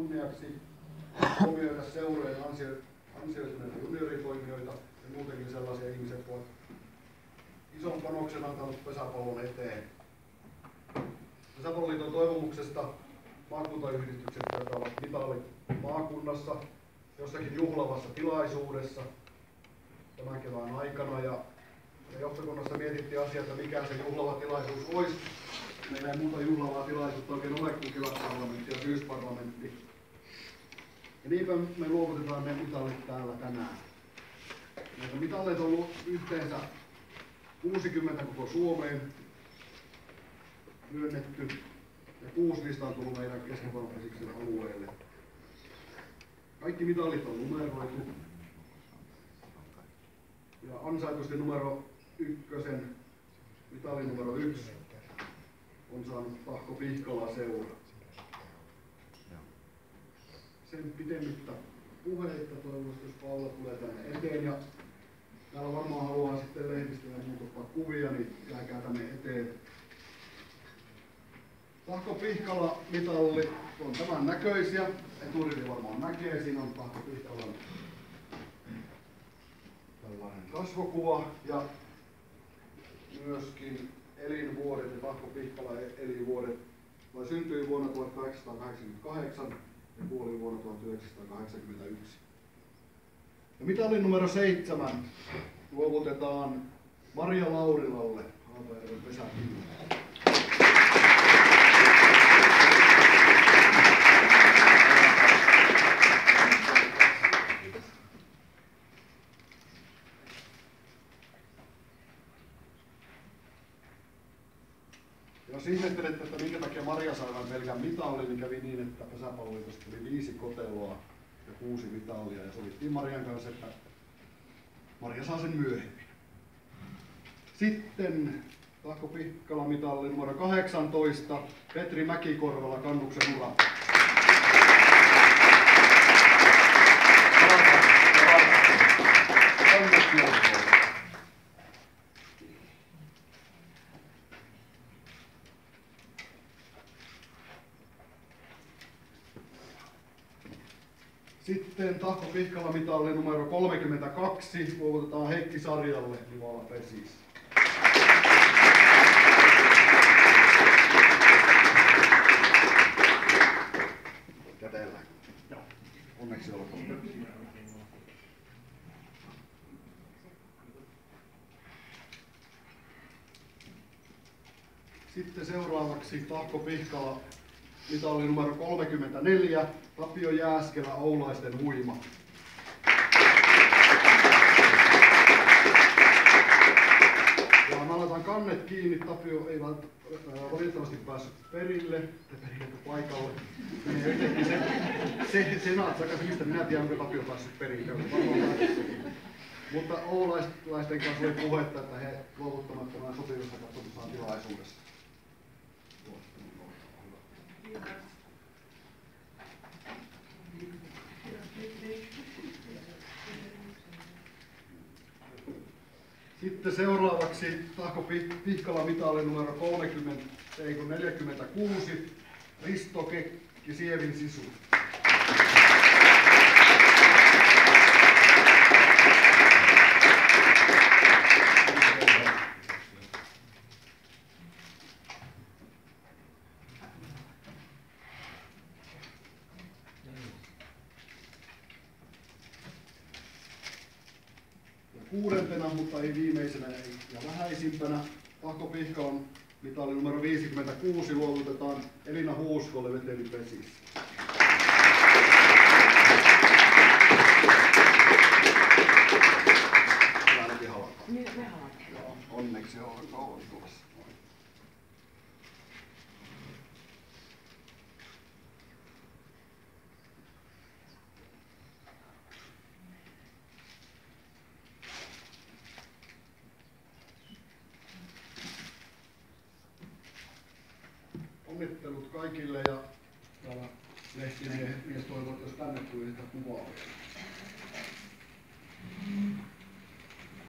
kunniaksi huomioida seurojen ansioituneita junioritoimijoita ja muutenkin sellaisia ihmisiä, jotka ovat ison panoksen antanut pesäpallon eteen. Pesäpalloliiton toivomuksesta maakuntayhdistykset jakavat mitalit maakunnassa jossakin juhlavassa tilaisuudessa tämän kevään aikana. Ja johtokunnassa mietittiin asiaa, että mikä se juhlava tilaisuus olisi. Meillä ei muuta juhlavaa tilaisuutta oikein ole kuin kevätparlamentti ja syysparlamentti. Ja niinpä me luovutetaan ne mitalit täällä tänään. Näitä mitalleita on ollut yhteensä 60 koko Suomeen myönnetty ja 6 niistä on tullut meidän Keski-Pohjanmaan alueelle. Kaikki mitalit on numeroitu. Ja ansaitusti numero 1, mitali numero 1, on saanut Tahko Pihkala seura. Sen pitemmittä puheita toivottavasti, jos Paula tulee tänne eteen. Ja täällä varmaan haluaa sitten lehdistä ja muuta ottaa kuvia, niin jääkää tänne eteen. Tahko Pihkala mitalli on tämän näköisiä. Eturivi varmaan näkee. Siinä on Tahko Pihkalan tällainen kasvokuva ja myöskin elinvuodet. Ja Tahko Pihkala elinvuodet syntyi vuonna 1888 ja kuoli vuonna 1981. Ja mitalin numero 7 luovutetaan Maria Laurilalle Haapajärven pesäpallolle. Jos ihmettelette, että minkä takia Maria sai vain pelkän mitalin, niin kävi niin, että pesäpalloliitosta tuli 5 koteloa ja 6 mitalia. Ja sovittiin Marian kanssa, että Maria saa sen myöhemmin. Sitten Tahko Pihkala mitalli numero 18, Petri Mäkikorvala, Kannuksen ura. Sitten Tahko Pihkala mitalli numero 32 luovutetaan Heikki Sarjalle Nivala Pesis. Kätellä. Onneksi olkoon. Sitten seuraavaksi Tahko Pihkala mitalli numero 34, Tapio Jääskelä, Oulaisten huima. Ja mä laitan kannet kiinni, Tapio ei valitettavasti päässyt perille paikalle. Senaat sakas, mistä minä tiedän, onko Tapio päässyt perille. Mutta oulaisten kanssa oli puhetta, että he luovuttavat tämän sopimusta katsotaan tilaisuudessa. Sitten seuraavaksi Tahko Pihkala mitali numero 46, Risto Kekki, Sievin Sisu. Kuudentena, mutta ei viimeisenä ja vähäisimpänä, Tahko Pihkalan mitali numero 56 luovutetaan Elina Huuskolle Veteri Pesis. Ainakin halataan. Me halataan. Joo, onneksi on tulossa. Onnittelut kaikille ja täällä lehtimies toivoo, että jos tänne tuli sitä kuvaa.